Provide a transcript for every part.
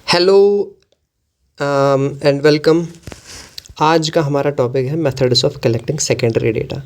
Hello and welcome. आज का हमारा टॉपिक है methods of collecting secondary data.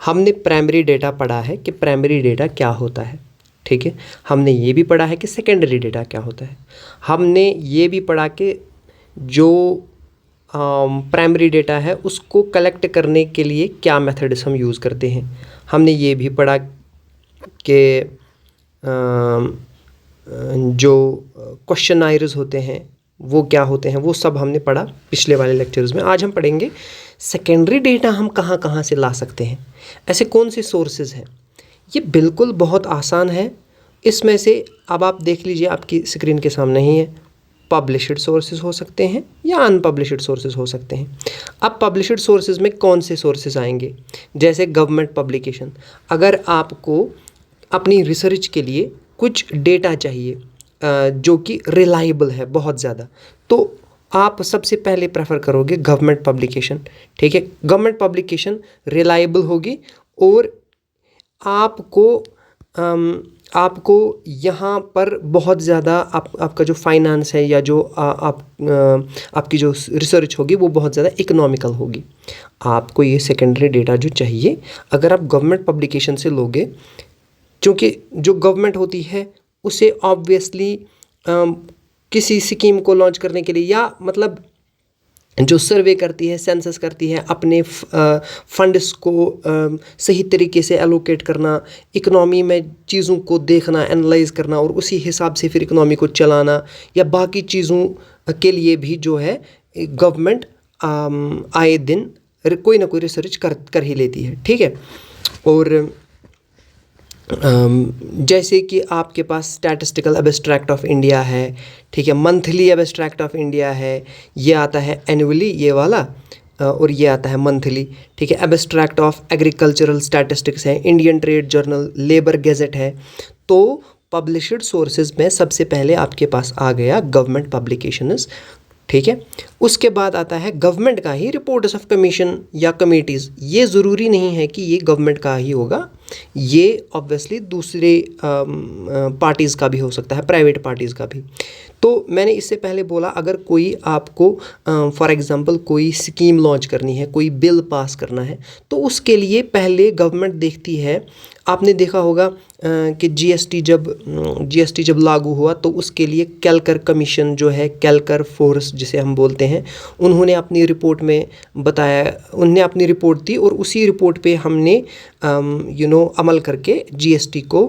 हमने प्राइमरी डेटा पढ़ा है कि प्राइमरी डेटा क्या होता है, ठीक है। हमने ये भी पढ़ा है कि सेकेंडरी डेटा क्या होता है। हमने ये भी पढ़ा कि जो प्राइमरी डेटा है उसको कलेक्ट करने के लिए क्या मेथड्स हम यूज़ करते हैं। हमने ये भी पढ़ा कि जो क्वेश्चनायर्स होते हैं वो क्या होते हैं, वो सब हमने पढ़ा पिछले वाले लेक्चर्स में। आज हम पढ़ेंगे सेकेंडरी डेटा हम कहाँ कहाँ से ला सकते हैं, ऐसे कौन से सोर्सेज हैं। ये बिल्कुल बहुत आसान है। इसमें से अब आप देख लीजिए, आपकी स्क्रीन के सामने ही है। पब्लिश्ड सोर्सेज हो सकते हैं या अनपब्लिश्ड सोर्सेज हो सकते हैं। अब पब्लिश्ड सोर्सेज में कौन से सोर्सेज आएंगे, जैसे गवर्नमेंट पब्लिकेशन। अगर आपको अपनी रिसर्च के लिए कुछ डेटा चाहिए जो कि रिलायबल है बहुत ज़्यादा, तो आप सबसे पहले प्रेफर करोगे गवर्नमेंट पब्लिकेशन, ठीक है। गवर्नमेंट पब्लिकेशन रिलायबल होगी और आपको यहाँ पर बहुत ज़्यादा आपका जो फाइनेंस है या जो आपकी जो रिसर्च होगी वो बहुत ज़्यादा इकोनॉमिकल होगी। आपको ये सेकेंडरी डेटा जो चाहिए अगर आप गवर्नमेंट पब्लिकेशन से लोगे, क्योंकि जो गवर्नमेंट होती है उसे ऑब्वियसली किसी स्कीम को लॉन्च करने के लिए, या मतलब जो सर्वे करती है, सेंसस करती है, अपने फंड्स को सही तरीके से एलोकेट करना, इकोनॉमी में चीज़ों को देखना, एनालाइज करना और उसी हिसाब से फिर इकोनॉमी को चलाना, या बाकी चीज़ों के लिए भी जो है गवर्नमेंट आए दिन कोई ना कोई रिसर्च कर ही लेती है, ठीक है। और जैसे कि आपके पास स्टैटिस्टिकल एब्स्ट्रैक्ट ऑफ इंडिया है, ठीक है, मंथली एब्स्ट्रैक्ट ऑफ इंडिया है, ये आता है एनुअली ये वाला, और ये आता है मंथली, ठीक है। एब्स्ट्रैक्ट ऑफ एग्रीकल्चरल स्टैटिस्टिक्स है, Indian trade journal, labour gazette है। तो पब्लिश्ड सोर्सेज में सबसे पहले आपके पास आ गया गवर्नमेंट पब्लिकेशंस, ठीक है। उसके बाद आता है गवर्नमेंट का ही रिपोर्ट्स ऑफ कमीशन या कमेटीज़। ये ज़रूरी नहीं है कि ये गवर्नमेंट का ही होगा, ये ऑब्वियसली दूसरे पार्टीज़ का भी हो सकता है, प्राइवेट पार्टीज़ का भी। तो मैंने इससे पहले बोला, अगर कोई आपको फॉर एग्ज़ाम्पल कोई स्कीम लॉन्च करनी है, कोई बिल पास करना है, तो उसके लिए पहले गवर्नमेंट देखती है। आपने देखा होगा कि जीएसटी जब लागू हुआ तो उसके लिए कैलकर कमीशन जो है, कैलकर फोर्स जिसे हम बोलते हैं, उन्होंने अपनी रिपोर्ट में बताया, उन्होंने अपनी रिपोर्ट दी और उसी रिपोर्ट पे हमने अमल करके जीएसटी को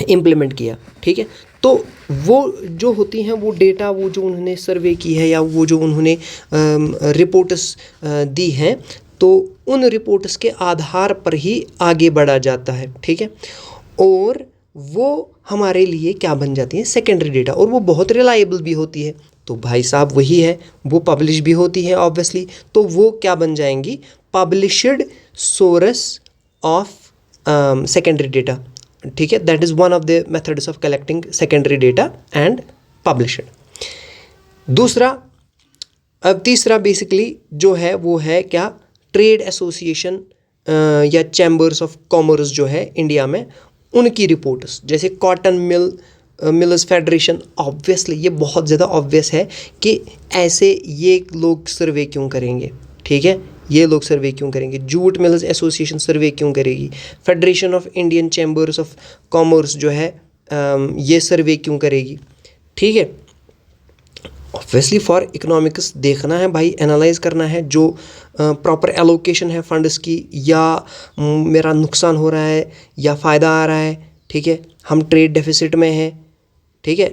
इम्प्लीमेंट किया, ठीक है। तो वो जो होती हैं वो डेटा, वो जो उन्होंने सर्वे की है या वो जो उन्होंने रिपोर्ट्स दी हैं, तो उन रिपोर्ट्स के आधार पर ही आगे बढ़ा जाता है, ठीक है। और वो हमारे लिए क्या बन जाती है, सेकेंडरी डेटा, और वो बहुत रिलायबल भी होती है। तो भाई साहब वही है, वो पब्लिश भी होती है ऑब्वियसली, तो वो क्या बन जाएंगी, published source of secondary data, ठीक है। That is one of the methods of collecting secondary data and published. तीसरा बेसिकली जो है वो है क्या, ट्रेड एसोसिएशन या चैम्बर्स ऑफ कॉमर्स जो है इंडिया में, उनकी रिपोर्ट्स, जैसे कॉटन मिलर्स फेडरेशन। ऑब्वियसली ये बहुत ज़्यादा ऑब्वियस है कि ऐसे ये लोग सर्वे क्यों करेंगे, ठीक है, ये लोग सर्वे क्यों करेंगे। जूट मिलर्स एसोसिएशन सर्वे क्यों करेगी, federation of Indian chambers of commerce जो है ये सर्वे क्यों करेगी, ठीक है। ऑब्वियसली फॉर इकोनॉमिक्स देखना है भाई, एनालाइज करना है जो प्रॉपर एलोकेशन है फंड्स की, या मेरा नुकसान हो रहा है या फ़ायदा आ रहा है, ठीक है, हम ट्रेड डेफिसिट में हैं, ठीक है,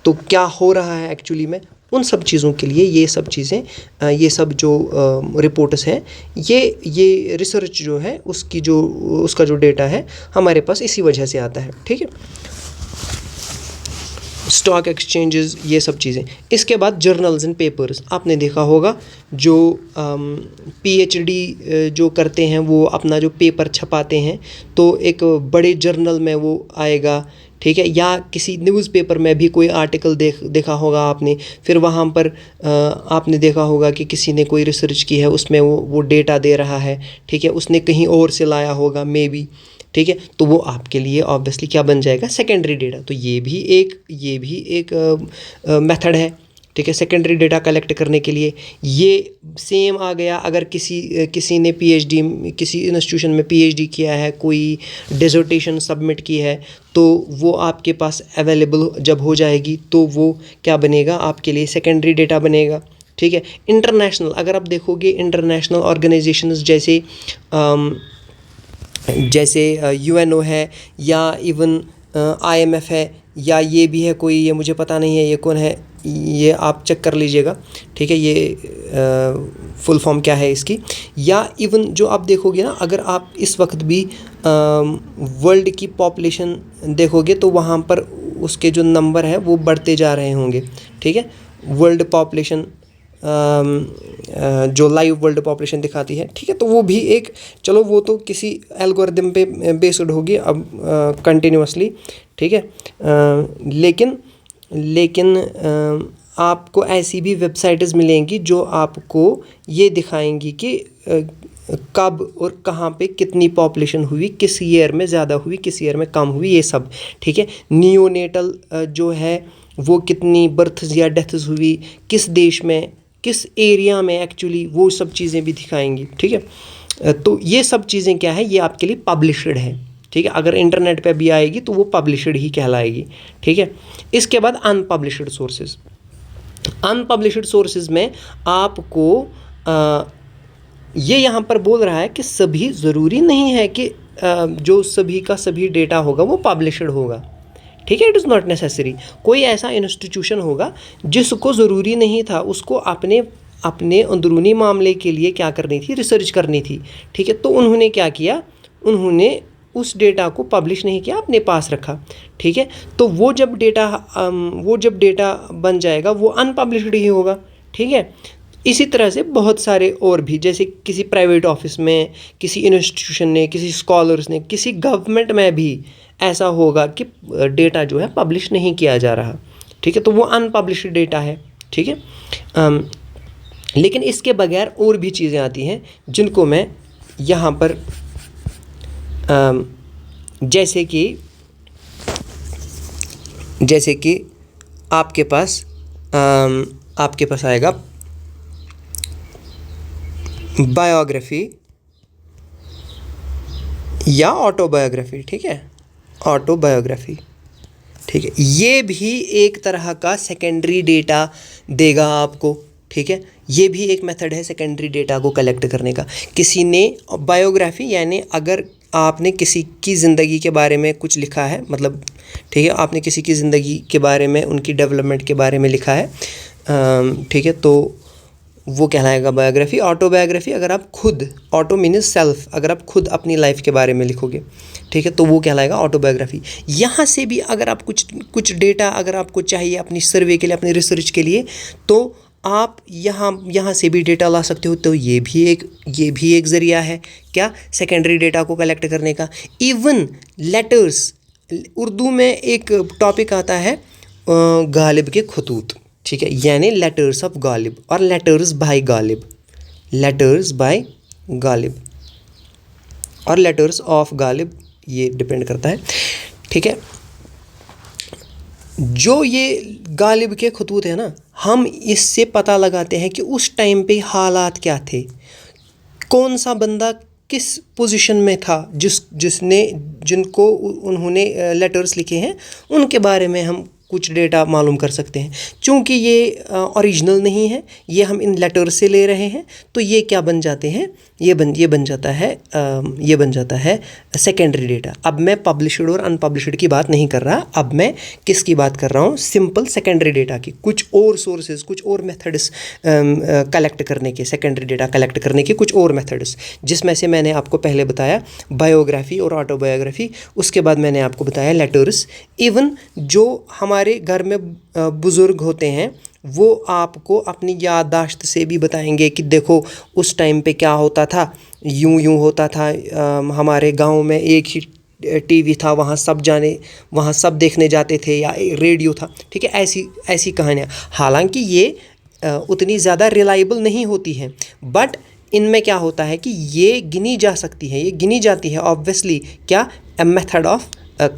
तो क्या हो रहा है एक्चुअली में। उन सब चीज़ों के लिए ये सब चीज़ें, ये सब जो रिपोर्ट्स हैं, ये रिसर्च जो है उसका जो डेटा है हमारे पास इसी वजह से आता है, ठीक है। स्टॉक एक्सचेंजेस, ये सब चीज़ें। इसके बाद जर्नल्स एंड पेपर्स, आपने देखा होगा जो पीएचडी जो करते हैं वो अपना जो पेपर छपाते हैं, तो एक बड़े जर्नल में वो आएगा, ठीक है, या किसी न्यूज़पेपर में भी कोई आर्टिकल देखा होगा आपने, फिर वहाँ पर आपने देखा होगा कि किसी ने कोई रिसर्च की है, उसमें वो डेटा दे रहा है, ठीक है, उसने कहीं और से लाया होगा मे बी, ठीक है, तो वो आपके लिए ऑब्वियसली क्या बन जाएगा, सेकेंडरी डेटा। तो ये भी एक मेथड है, ठीक है, सेकेंडरी डेटा कलेक्ट करने के लिए। ये सेम आ गया अगर किसी ने पीएचडी, किसी इंस्टीट्यूशन में पीएचडी किया है, कोई डिसर्टेशन सबमिट की है, तो वो आपके पास अवेलेबल जब हो जाएगी तो वो क्या बनेगा, आपके लिए सेकेंडरी डेटा बनेगा, ठीक है। इंटरनेशनल, अगर आप देखोगे इंटरनेशनल ऑर्गेनाइजेशंस जैसे यूएनओ है, या इवन आईएमएफ है, या ये भी है कोई, ये मुझे पता नहीं है ये कौन है, ये आप चेक कर लीजिएगा, ठीक है, ये फुल फॉर्म क्या है इसकी। या इवन जो आप देखोगे ना, अगर आप इस वक्त भी वर्ल्ड की पॉपुलेशन देखोगे तो वहाँ पर उसके जो नंबर है वो बढ़ते जा रहे होंगे, ठीक है। वर्ल्ड पॉपुलेशन जो लाइव वर्ल्ड पॉपुलेशन दिखाती है, ठीक है, तो वो भी एक, चलो वो तो किसी एल्गोरिदम पे बेस्ड होगी अब कंटिन्यूसली, ठीक है। लेकिन आपको ऐसी भी वेबसाइट्स मिलेंगी जो आपको ये दिखाएंगी कि कब और कहाँ पे कितनी पॉपुलेशन हुई, किस ईयर में ज़्यादा हुई, किस ईयर में कम हुई, ये सब, ठीक है। नियोनेटल जो है वो कितनी बर्थ्स या डेथ्स हुई, किस देश में, किस एरिया में एक्चुअली, वो सब चीज़ें भी दिखाएंगी, ठीक है। तो ये सब चीज़ें क्या है, ये आपके लिए पब्लिश्ड है, ठीक है। अगर इंटरनेट पे भी आएगी तो वो पब्लिश्ड ही कहलाएगी, ठीक है। इसके बाद अनपब्लिश्ड सोर्सेज। अनपब्लिश्ड सोर्सेज में आपको ये यहाँ पर बोल रहा है कि सभी ज़रूरी नहीं है कि जो सभी का सभी डेटा होगा वो पब्लिश्ड होगा, ठीक है। It is not necessary. कोई ऐसा इंस्टीट्यूशन होगा जिसको ज़रूरी नहीं था, उसको अपने अंदरूनी मामले के लिए क्या करनी थी, रिसर्च करनी थी, ठीक है। तो उन्होंने क्या किया, उन्होंने उस डेटा को पब्लिश नहीं किया, अपने पास रखा, ठीक है। तो वो जब डेटा बन जाएगा वो अनपब्लिश्ड ही होगा, ठीक है। इसी तरह से बहुत सारे और भी, जैसे किसी प्राइवेट ऑफिस में, किसी इंस्टीट्यूशन ने, किसी स्कॉलर्स ने, किसी गवर्नमेंट में भी ऐसा होगा कि डेटा जो है पब्लिश नहीं किया जा रहा, ठीक है, तो वो अनपब्लिश्ड डेटा है, ठीक है। लेकिन इसके बगैर और भी चीज़ें आती हैं जिनको मैं यहाँ पर जैसे कि आपके पास आएगा बायोग्राफी या ऑटोबायोग्राफी, ठीक है, ऑटोबायोग्राफी, ठीक है। ये भी एक तरह का सेकेंडरी डेटा देगा आपको, ठीक है। ये भी एक मेथड है सेकेंडरी डेटा को कलेक्ट करने का। किसी ने बायोग्राफी, यानी अगर आपने किसी की ज़िंदगी के बारे में कुछ लिखा है, मतलब ठीक है, आपने किसी की ज़िंदगी के बारे में, उनकी डेवलपमेंट के बारे में लिखा है, ठीक है, तो वो कहलाएगा बायोग्राफी। ऑटोबायोग्राफी, अगर आप खुद, ऑटो मीन्स सेल्फ, अगर आप खुद अपनी लाइफ के बारे में लिखोगे, ठीक है, तो वो कहलाएगा ऑटोबायोग्राफी। यहाँ से भी अगर आप कुछ डेटा अगर आपको चाहिए अपनी सर्वे के लिए, अपनी रिसर्च के लिए, तो आप यहाँ से भी डेटा ला सकते हो। तो ये भी एक ज़रिया है क्या, सेकेंडरी डेटा को कलेक्ट करने का। इवन लेटर्स, उर्दू में एक टॉपिक आता है गालिब के खतूत, ठीक है, यानी लेटर्स ऑफ गालिब और letters by Ghalib, letters by Ghalib और लेटर्स ऑफ गालिब, ये डिपेंड करता है, ठीक है। जो ये गालिब के खतूत है ना, हम इससे पता लगाते हैं कि उस टाइम पे हालात क्या थे, कौन सा बंदा किस पोजीशन में था, जिनको उन्होंने लेटर्स लिखे हैं, उनके बारे में हम कुछ डेटा मालूम कर सकते हैं। चूँकि ये ओरिजिनल नहीं है, ये हम इन लेटर्स से ले रहे हैं, तो ये क्या बन जाते हैं, ये बन जाता है सेकेंडरी डेटा। अब मैं पब्लिश्ड और अनपब्लिश्ड की बात नहीं कर रहा, अब मैं किसकी बात कर रहा हूँ, सिंपल सेकेंडरी डेटा की। कुछ और सोर्सेज, कुछ और मेथड्स कलेक्ट करने के, सेकेंडरी डेटा कलेक्ट करने के कुछ और मेथड्स, जिसमें से मैंने आपको पहले बताया बायोग्राफी और ऑटोबायोग्राफी, उसके बाद मैंने आपको बताया लेटर्स। इवन जो हमारे घर में बुज़ुर्ग होते हैं, वो आपको अपनी याददाश्त से भी बताएंगे कि देखो उस टाइम पे क्या होता था, यूं होता था, हमारे गांव में एक ही टीवी था, वहाँ सब देखने जाते थे, या रेडियो था, ठीक है। ऐसी कहानियाँ, हालांकि ये उतनी ज़्यादा रिलायबल नहीं होती हैं, बट इनमें क्या होता है कि ये गिनी जा सकती है, ये गिनी जाती है ऑब्वियसली क्या, a method of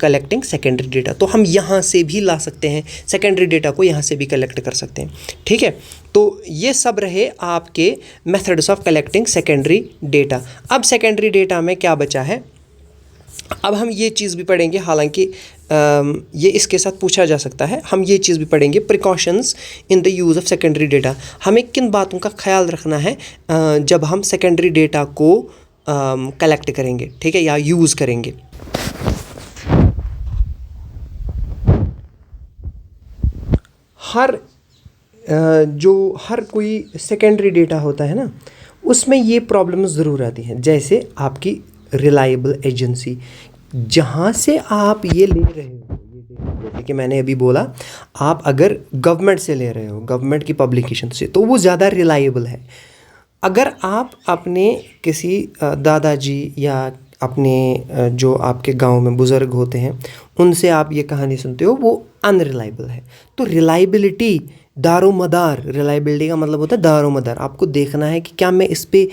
collecting secondary data. तो हम यहाँ से भी ला सकते हैं सेकेंडरी डेटा को, यहाँ से भी कलेक्ट कर सकते हैं, ठीक है। तो ये सब रहे आपके methods of collecting secondary data. अब सेकेंडरी डेटा में क्या बचा है, अब हम ये चीज़ भी पढ़ेंगे, हालांकि ये इसके साथ पूछा जा सकता है, हम ये चीज़ भी पढ़ेंगे, precautions in the use of secondary data. हमें किन बातों का ख्याल रखना है जब हम सेकेंडरी डेटा को कलेक्ट करेंगे, ठीक है, या यूज़ करेंगे। हर कोई सेकेंडरी डेटा होता है ना, उसमें ये प्रॉब्लम ज़रूर आती हैं, जैसे आपकी रिलायबल एजेंसी, जहाँ से आप ये ले रहे हो ये डेटा, जैसे कि मैंने अभी बोला, आप अगर गवर्नमेंट से ले रहे हो, गवर्नमेंट की पब्लिकेशन से, तो वो ज़्यादा रिलायबल है। अगर आप अपने किसी दादाजी या अपने जो आपके गांव में बुज़ुर्ग होते हैं उनसे आप ये कहानी सुनते हो, वो अनरिलायबल है। तो रिलायबिलिटी दारोमदार, रिलायबिलिटी का मतलब होता है दारोमदार। आपको देखना है कि क्या मैं इस पर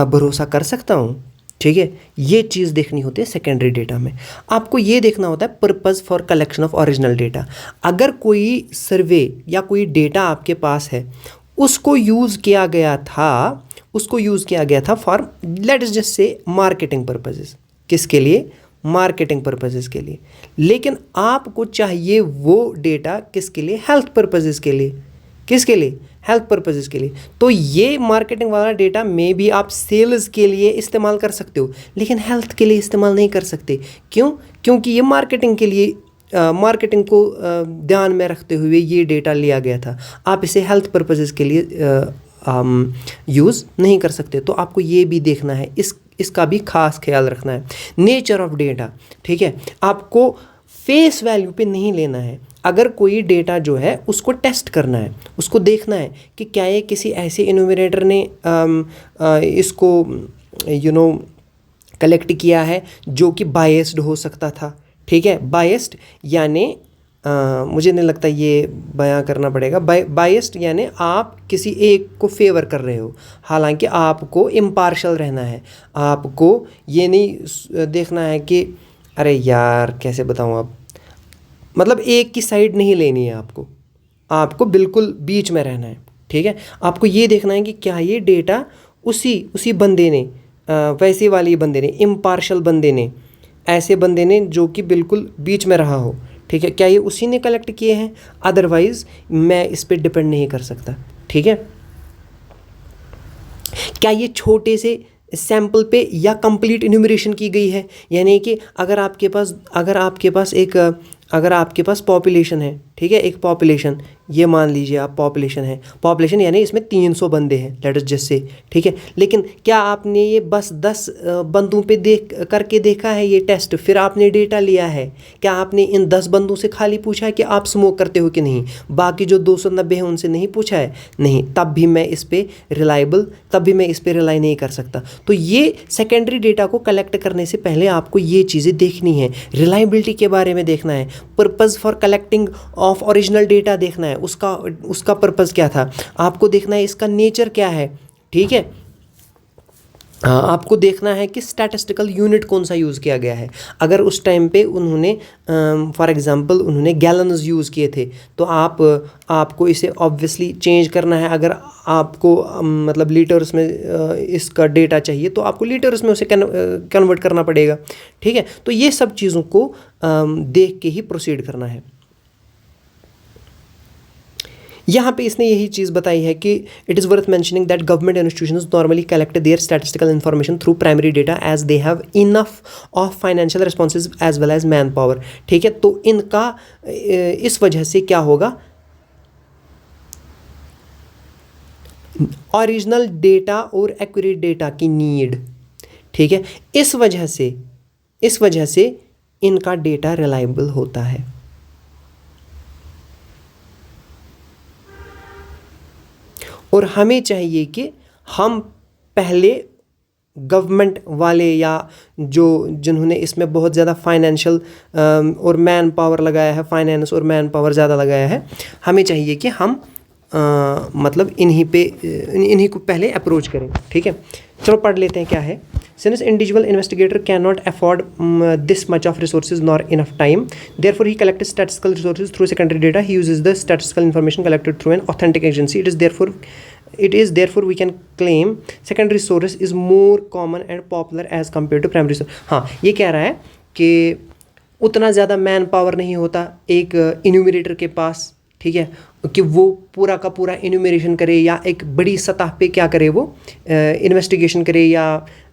भरोसा कर सकता हूँ, ठीक है। ये चीज़ देखनी होती है सेकेंडरी डेटा में। आपको ये देखना होता है purpose for collection of original data. अगर कोई सर्वे या कोई डेटा आपके पास है, उसको यूज़ किया गया था for let us just say marketing purposes. किसके लिए? मार्केटिंग पर्पसेस के लिए। लेकिन आपको चाहिए वो डेटा किसके लिए? हेल्थ पर्पसेस के लिए। किसके लिए? हेल्थ पर्पसेस के लिए। तो ये मार्केटिंग वाला डेटा में भी आप सेल्स के लिए इस्तेमाल कर सकते हो, लेकिन हेल्थ के लिए इस्तेमाल नहीं कर सकते। क्यों? क्योंकि ये मार्केटिंग के लिए, मार्केटिंग को ध्यान में रखते हुए ये डेटा लिया गया था। आप इसे हेल्थ पर्पसेस के लिए यूज़ नहीं कर सकते। तो आपको ये भी देखना है, इसका भी खास ख्याल रखना है। नेचर ऑफ डेटा, ठीक है, आपको फेस वैल्यू पे नहीं लेना है। अगर कोई डेटा जो है उसको टेस्ट करना है, उसको देखना है कि क्या ये किसी ऐसे इन्यूमरेटर ने इसको कलेक्ट किया है जो कि बायस्ड हो सकता था, ठीक है। बायस्ड यानी मुझे नहीं लगता ये बयां करना पड़ेगा। बायस्ड यानी आप किसी एक को फेवर कर रहे हो, हालांकि आपको इम्पार्शल रहना है। आपको ये नहीं देखना है कि अरे यार कैसे बताऊँ, आप मतलब एक की साइड नहीं लेनी है, आपको बिल्कुल बीच में रहना है, ठीक है। आपको ये देखना है कि क्या ये डेटा उसी बंदे ने, वैसे वाली बंदे ने, इम्पार्शल बंदे ने, ऐसे बंदे ने जो कि बिल्कुल बीच में रहा हो, ठीक है, क्या ये उसी ने कलेक्ट किए हैं? अदरवाइज़ मैं इस पर डिपेंड नहीं कर सकता, ठीक है। क्या ये छोटे से सैंपल पे या कंप्लीट इन्यूमरेशन की गई है? यानी कि अगर आपके पास पॉपुलेशन है, ठीक है, एक पॉपुलेशन, ये मान लीजिए आप पॉपुलेशन यानी इसमें 300 बंदे हैं, लेट अस जस्ट से, ठीक है। लेकिन क्या आपने ये बस 10 बंदों पे देखा है ये टेस्ट, फिर आपने डेटा लिया है? क्या आपने इन 10 बंदों से खाली पूछा है कि आप स्मोक करते हो कि नहीं? बाकी जो 290 हैं उनसे नहीं पूछा है? नहीं। तब भी मैं इस पर रिलाई नहीं कर सकता। तो ये सेकेंडरी डेटा को कलेक्ट करने से पहले आपको ये चीज़ें देखनी है। रिलायबिलिटी के बारे में देखना है, purpose for collecting of original data देखना है, उसका पर्पज़ क्या था, आपको देखना है इसका नेचर क्या है, ठीक है। आपको देखना है कि स्टैटिस्टिकल यूनिट कौन सा यूज़ किया गया है। अगर उस टाइम पे उन्होंने फॉर एग्जांपल उन्होंने गैलन्स यूज़ किए थे, तो आपको इसे ऑब्वियसली चेंज करना है। अगर आपको मतलब लीटर्स में इसका डेटा चाहिए तो आपको लीटर्स में उसे कन्वर्ट करना पड़ेगा, ठीक है। तो ये सब चीज़ों को देख के ही प्रोसीड करना है। यहाँ पे इसने यही चीज़ बताई है कि it is worth mentioning that government institutions normally collect their statistical information through primary data as they have enough of financial responses as well as man power, ठीक है। तो इनका इस वजह से क्या होगा, ओरिजिनल डेटा और एक्यूरेट डेटा की नीड, ठीक है, इस वजह से इनका डेटा रिलायबल होता है। और हमें चाहिए कि हम पहले गवर्नमेंट वाले या जिन्होंने इसमें बहुत ज़्यादा फाइनेंशियल और मैन पावर लगाया है, फाइनेंस और मैन पावर ज़्यादा लगाया है, हमें चाहिए कि हम मतलब इन्हीं को पहले अप्रोच करें, ठीक है। चलो पढ़ लेते हैं क्या है। Since individual investigator cannot afford this much of resources nor enough time, therefore he collects statistical resources through secondary data. He uses the statistical information collected through an authentic agency. It is therefore we can claim secondary source is more common and popular as compared to primary source. हाँ, ये कह रहा है कि उतना ज़्यादा man power नहीं होता एक इन्यूमरेटर के पास, ठीक है, कि वो पूरा का पूरा इन्यूमरेशन करे या एक बड़ी सतह पे क्या करे, वो इन्वेस्टिगेशन करे या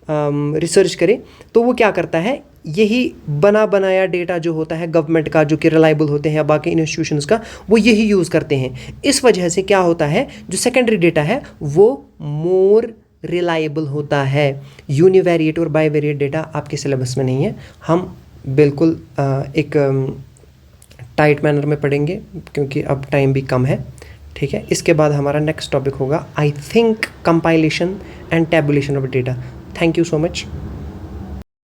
रिसर्च करे। तो वो क्या करता है, यही बना बनाया डेटा जो होता है गवर्नमेंट का, जो कि रिलायबल होते हैं या बाकी इंस्टीट्यूशंस का, वो यही यूज़ करते हैं। इस वजह से क्या होता है, जो सेकेंडरी डेटा है वो मोर रिलायबल होता है। यूनिवेरिएट और बाईवेरिएट डेटा आपके सिलेबस में नहीं है, हम बिल्कुल एक टाइट मैनर में पढ़ेंगे क्योंकि अब टाइम भी कम है, ठीक है। इसके बाद हमारा नेक्स्ट टॉपिक होगा I think compilation and tabulation of data. Thank you so much.